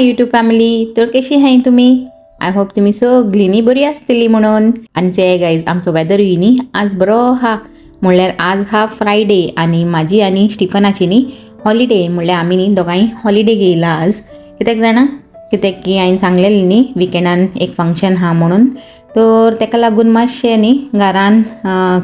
माय YouTube family. तर कशी आहे तुम्ही? आय होप तुम्ही सगळींनी बरी आसतली म्हणून. आमचे गायज आमचो वेदर न्ही आज बरो हा म्हणल्यार आज हा फ्रायडे आणि माझी आणि स्टिफनाची न्ही हॉलिडे म्हणल्यार आमी न्ही दोगांय हॉलिडे घेयला आज. कित्याक जाणा कित्याक की हांवें सांगलेलें न्ही विकेंडान एक फंक्शन हा म्हणून. तर ताका लागून मातशें न्ही घरान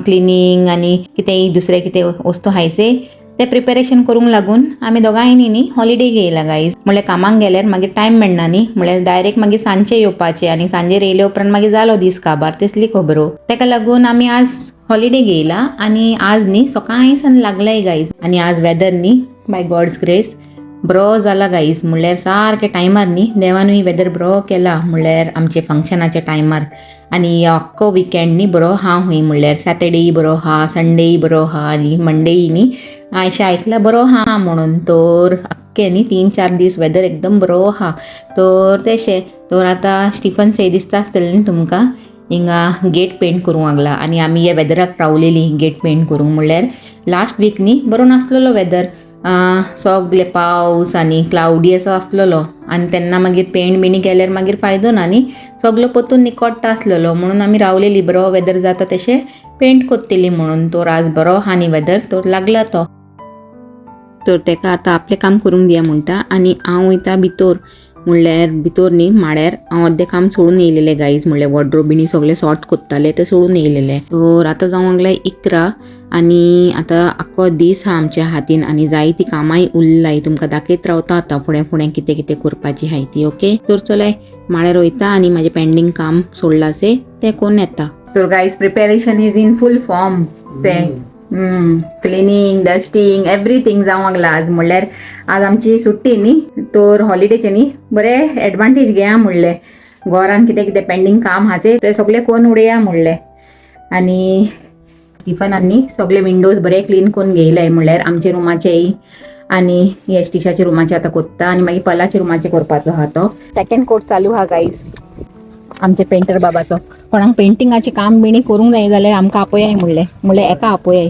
क्लिनींग आनी कितेंय दुसरें कितें वस्तू हायसे ते प्रिपेरेशन करूंक लागून आमी दोगांयनी न्ही हॉलिडे घेयला गायज. म्हणल्यार कामाक गेल्यार मागीर टायम मेळना न्ही, म्हणल्यार डायरेक्ट मागीर सांजचे येवपाचें आनी सांजेर येयले उपरांत मागीर जालो दीस काबार तसली खबरो. ताका लागून आमी आज हॉलिडे घेयला आनी आज न्ही सकाळींसान लागलाय गायज. आनी आज वेदर न्ही बाय गॉड्स ग्रेस बरो जाला गायज. म्हणल्यार सारके टायमार न्ही देवानूय वेदर बरो केला म्हणल्यार आमचे फंक्शनाच्या टायमार. आनी अख्खो विकेंड न्ही बरो हा हूंय म्हणल्यार सॅटर्डेय बरो हा, संडेय बरो हा आनी मंडेय न्ही अशें आयकलां बरो हा म्हणून. तर अख्खे न्ही 3-4 दीस वेदर एकदम बरो हा. तर तेशें तर आतां स्टिफन से दिसता आसतलें न्ही तुमकां हिंगा गेट पेंट करूंक लागला आनी आमी ह्या वेदराक रावलेली गेट पेंट करूंक. म्हणल्यार लास्ट वीक न्ही बरो नासलेलो वेदर, सगळे पावस आनी क्लाउडी असो आसलेलो आनी तेन्ना मागीर पेंट बिणी केल्यार मागीर फायदो ना न्ही, सगळो पोतून निकोट्टा आसलेलो म्हणून आमी रावलेली बरो वेदर जाता तशें पेंट कोत्तेली म्हणून. तर आज बरो हा न्ही वेदर तर लागला तो. तर ताका आतां आपलें काम करूंक दिया म्हणटा आनी हांव वयता भितर. म्हणल्यार भितर न्ही माड्यार हांव अर्दें काम सोडून येयलेलें गायज. म्हणल्यार वॉर्ड्रोब बिणी सगळें सॉर्ट कोत्तालें तें सोडून येयलेलें. तर आतां जावंक लागलां 11 आनी आतां आख्खो दीस हा आमच्या हातीन आनी जायतीं कामांय उरलाय. तुमकां दाखयत रावता आतां फुडें फुडें कितें कितें करपाची हाय ती. ओके तर चलाय माड्यार वयता आनी म्हाजें पेंडींग काम सोडलां से तें कोन्न येता. तर guys preparation is in full form. Cleaning dusting everything जावंक लागला आज. म्हणल्यार आज आमची सुट्टी न्ही तर हॉलिडेचे न्ही बरें एडवांटेज घेया म्हणलें. घरान कितें कितें पेंडींग काम आहाचे ते सगळें कोन्न उडया म्हणलें. आनी स्टिफनान न्ही सगळे विंडोज बरे क्लीन करून घेयलाय. म्हणल्यार आमच्या रुमाचेय आनी येश्टिशाच्या रुमाचे आतां कोत्ता आनी मागीर पलाच्या रुमाचे करपाचो आहा तो. सेकंड कोट चालू हा गायज आमचे पेंटर बाबाचो. कोणाक पेंटिंगाचें काम बिणी करूंक जाय जाल्यार आमकां आपयाय म्हणलें एका आपयाय.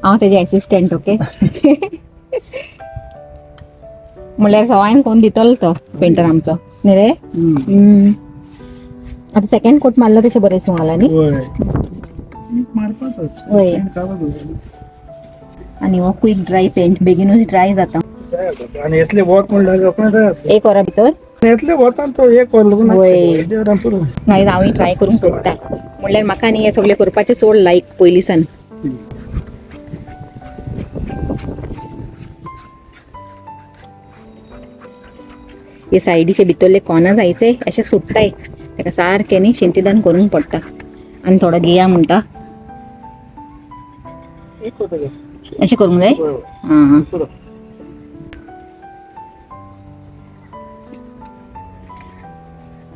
हांव तेजे एसिस्टंट. ओके म्हणल्यार सवायन कोण दितलो तो पेंटर आमचो न्ही रे. आतां सेकंड कोट मारलो तशें बरें दिसूंक लागला न्ही. होय आनी हो क्विक ड्राय पेंट बेगीनूच ड्राय जाता आणि यसले वत म्हणल्यार एक वरा भितर. यसले वतान तो एक वर लागून मागीर हांवूय ट्राय करूंक सोदता. म्हणल्यार म्हाका न्ही हे सगळें करपाचें चड लायक पयलींसान. हे सायडीचे भितरले कॉर्नर्स जायचे अशें सुट्टाय ताका सारकें न्ही शेंतीदान करूंक पडटा. आनी थोडो घेया म्हणटा अशें करूंक जाय.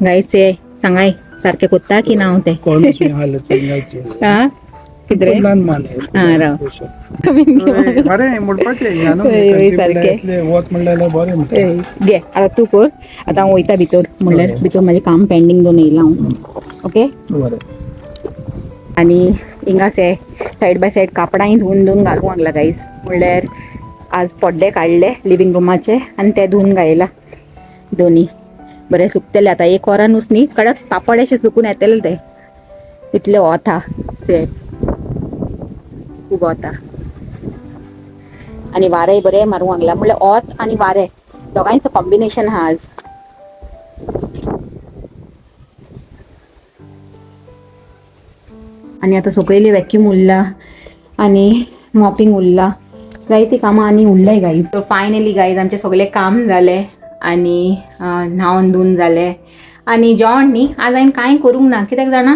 गायचे सांगाय सारकें कोत्ता की ना हांव तें कितें राव घे आतां तूं कर. आतां हांव वयता भितर. म्हणल्यार भितर म्हाजें काम पेंडींग दोन येयलां हांव. ओके आनी हिंगा सायड बाय सायड कापडांय धुवन घालूंक लागला गायज. म्हणल्यार आज पड्डे काडले लिव्हिंग रुमाचे आनी ते धुवन घायला दोनी बरें सुकतले. आतां एक वरानूच न्ही कडक पापड अशें सुकून येतले ते इतले वत हा से खूब वता आनी वारेय बरें मारूंक लागला. म्हणल्यार वत आनी वारें दोगांयचो कॉम्बिनेशन हा आज. आनी आतां सगळेली वॅक्यूम उरला आनी मॉपिंग उरला. जायतीं कामां आनी उरलाय गायज. तर फायनली गायज आमचें सगळें काम जालें आनी न्हावन धुवन जालें आनी जेवण न्ही आज हांवें कांय करूंक ना. कित्याक जाणा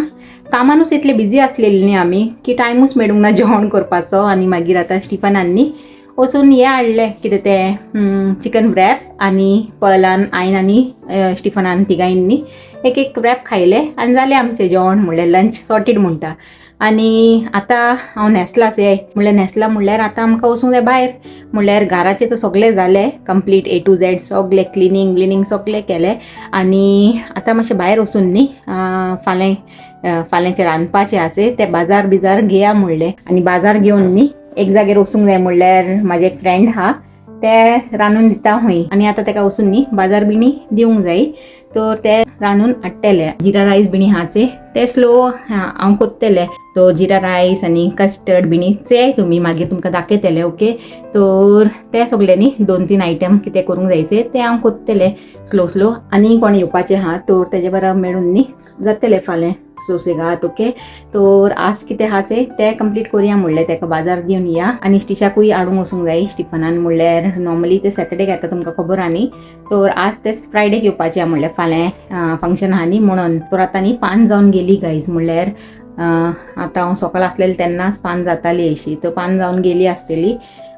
कामानूच इतले बिजी आसलेली न्ही आमी की टायमूच मेळूंक ना जेवण करपाचो. आनी मागीर आतां स्टिफनान न्ही वचून हें हाडलें कितें तें चिकन रॅप आनी पलान हांवें आनी स्टिफनान तिगांयन न्ही एक रॅप खायलें आनी जालें आमचें जेवण. म्हणल्यार लंच सॉर्टेड म्हणटा. आनी आतां हांव न्हेसलां म्हणल्यार म्हणल्यार आतां आमकां वचूंक जाय भायर. म्हणल्यार घराचें तर सगळें जालें कंप्लीट A to Z सगळें क्लिनींग सगळें केलें. आनी आतां मातशें भायर वचून न्ही फाल्यांचें रांदपाचें आसा तें बाजार बिजार घेया म्हणलें. आनी बाजार घेवन न्ही एक जाग्यार वचूंक जाय. म्हणल्यार म्हाजे एक फ्रेंड आहा ते रांदून दिता हूंय आनी आतां तेका वचून न्ही बाजार बिणी दिवंक जाय तर ते रांदून हाडटले जिरा रायस बिणी हाचे ते स्लो हांव कोत्तले तो जिरा रायस आनी कस्टर्ड बिणी ते तुमी मागीर तुमकां दाखयतले ओके तर ते सगळे न्ही 2-3 आयटम कितें करूंक जायचे ते हांव कोत्तले स्लो आनी कोण येवपाचे आहा तर तेजे बरा मेळून न्ही जातले फाल्यां सोसेगात ओके तर आज कितें आहाचे ते कंप्लीट करुया म्हणलें तेका बाजार दिवन या आनी स्टिशाकूय हाडूंक वचूंक जाय स्टिफनान म्हणल्यार नॉर्मली ते सॅटर्डेक येता तुमकां खबर आहा न्ही तर आज ते फ्रायडेक येवपाचें म्हणल्यार फाल्यां फंक्शन आहा न्ही म्हणून तर आतां न्ही 5 जावन गेली गायज म्हणल्यार आतां हांव सकाळ आसलेलें तेन्नाच 5 जाताली अशी तर 5 जावन गेली आसतली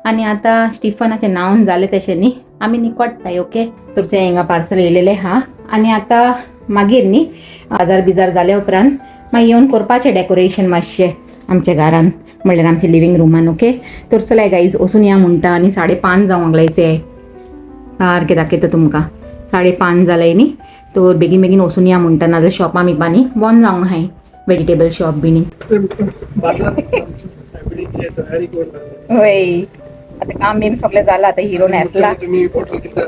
आनी आतां स्टिफनाचें नांव जालें तशें न्ही आमी निकोडटाय ओके तर तें हिंगा पार्सल येयलेलें आहा आनी आतां मागीर न्ही बाजार बिजार जाल्या उपरांत मागीर येवन करपाचें डेकोरेशन मातशें आमच्या घरान म्हणल्यार आमच्या लिव्हिंग रूमान ओके तर चलाय गायज वचून या म्हणटा आनी 5:30 जावंक लायचे सारकें दाखयता तुमकां 5:30 जालें न्ही तर बेगीन वचून या म्हणटा नाजाल्यार शॉपां बिपांनी बंद जावंक हाय वेजिटेबल शॉप बिणी तयारी करून होय आतां काम बीम सगळें जालां आतां हिरो न्हेसला तुम्ही बॉटल किती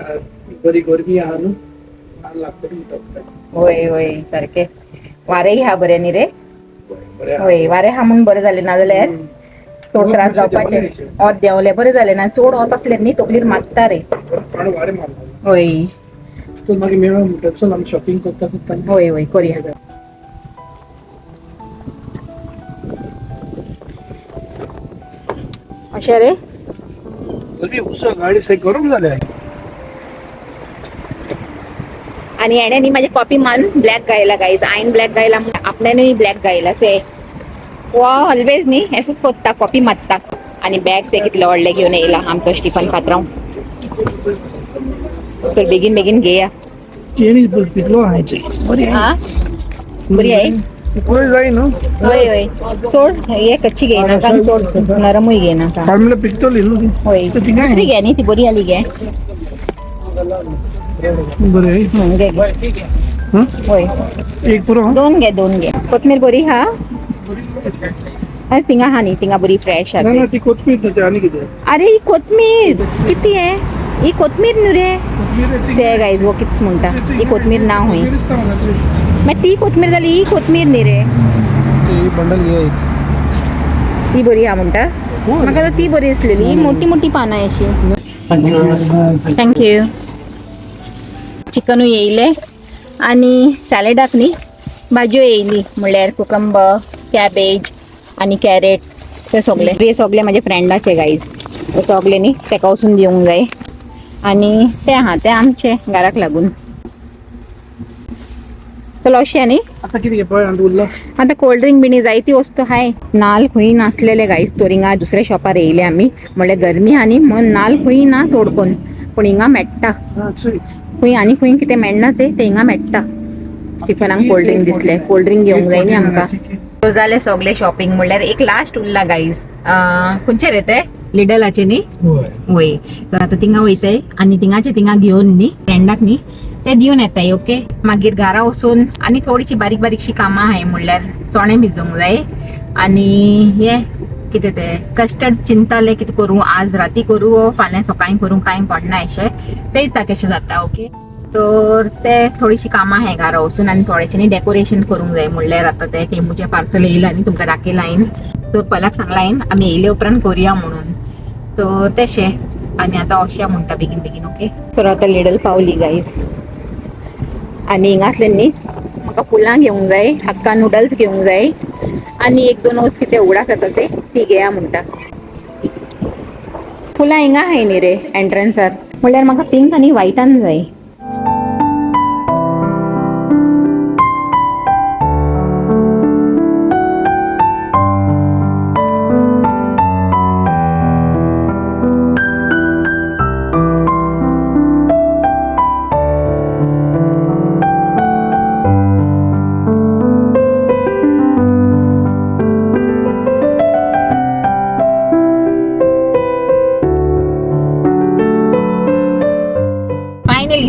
बरी गरमी आहा न्हू हाल लागतली होय सारकें वारेय हा बरें न्ही रे होय वारें हा म्हणून बरें जालें नाजाल्यार चड त्रास जावपाचे वत देंवले बरें जालें ना चड वत असलें न्ही तकलीर मारता रे थोडे वारें मारला होय तर मागीर मेळो म्हणटा चल आमी शॉपिंग करता होय करया अशें रे बरी उसळ गाडी सही गरम झाली आहे आणि याने माझी कॉपी मान ब्लॅक गायला गाईज आईन ब्लॅक गायला आपल्यानंय ब्लॅक गायला से वा ऑलवेज न्ही हेसूच कोत्ता कॉपी मारता आणि बॅग ते कितले व्हडले घेवन येयला आमचो स्टिफन पात्रांव तर बेगीन घेया केळी पिकलो आहे बरी हा बरी आहे पुढे जाई न्हू होय चड हे कच्ची घे नाका चड नरमूय घे नाका फार्मला पिकतली न्हू ती होय दुसरी घे न्ही ती बरी आली घे बरी आहे घे होय एक पुरो दोन घे कोथमीर बरी हा तिंगा हा न्ही तिंगा बरी फ्रेश ना आसा ती कोथमीर न्हू ती आनी कितें अरे ही कोथमीर किती आहे ही कोथमीर न्हू रे जे गायज वो कितच म्हणटा ही कोथमीर ना हुई मागीर ती कोथमीर जाली ही कोथमीर न्ही रे ती बंडल घे एक ती बरी हा म्हणटा म्हाका तर ती बरी दिसलेली मोठी पानां अशी थँक्यू चिकनूय येयले आनी सॅलेडाक न्ही भाजयो येयली म्हणल्यार कुकंबर कॅबेज आनी कॅरेट ते सगळे म्हाजे फ्रेंडाचे गायज ते सगळे न्ही तेका वचून दिवंक जाय आनी ते आहा ते आमचे घराक लागून चलो अशें न्ही आता कितें पळय आनी उरला आता कोल्ड ड्रिंक बिणी जायती वस्तू हाय नाल्ल खंय नासलेले गायज तर हिंगा दुसऱ्या शॉपार येयले आमी म्हणल्यार गरमी आहा न्ही म्हणून नाल्ल खंय ना चड कोन्न पूण हिंगा मेळटा खंय आनी खंय कितें मेळनाच ते हिंगा मेळटा स्टिफनाक कोल्ड ड्रिंक दिसले कोल्ड ड्रिंक घेवंक जाय न्ही आमकां तर जालें सगळें शॉपिंग म्हणल्यार एक लास्ट उरला गायज खंयचे रे ते लिडलाचे न्ही वय तर आता थिंगा वयताय आनी थिंगा घेवन न्ही फ्रेंडाक न्ही ते दिवन येताय ओके मागीर घरा वचून आनी थोडीशी बारीकशी कामां आहाय म्हणल्यार चणे भिजोवंक जाय आनी हे कितें ते कस्टर्ड चिंताले कितें करूं आज राती करूं ओ फाल्यां सकाळीं करूं कांय पडना अशें चयता कशें जाता ओके तर ते थोडीशी कामां आहाय घरा वचून आनी थोडेशें न्ही डेकोरेशन करूंक जाय म्हणल्यार आतां ते टेम्पूचें पार्सल येयलां न्ही तुमकां दाखयलां हांवें तर पलाक सांगलां हांवें आमी येयले उपरांत करुया म्हणून तर तशें आनी आतां अशें म्हणटा बेगीन ओके तर आतां लिडल पावली गायज आनी हिंगासल्यान न्ही म्हाका फुलां घेवंक जाय हक्का नूडल्स घेवंक जाय आनी 1-2 वस्त कितें उगडास येता ते ती घेया म्हणटा फुलां हिंगा आहाय न्ही रे एंट्रन्सार म्हणल्यार म्हाका पिंक आनी व्हायटान जाय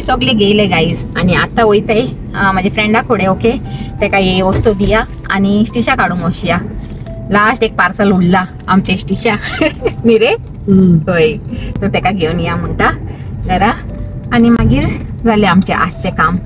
सगळे गेले गाईज आणि आता वयताय माझ्या फ्रेंडा खोडे ओके तेका हे वस्तू दिया आणि स्टिशा काढूंक वचया लास्ट एक पार्सल उरला आमचे स्टिशा न्ही रे होय तर ताका घेऊन या म्हणटा घरा आणि मागीर जालें आमचें आजचें काम.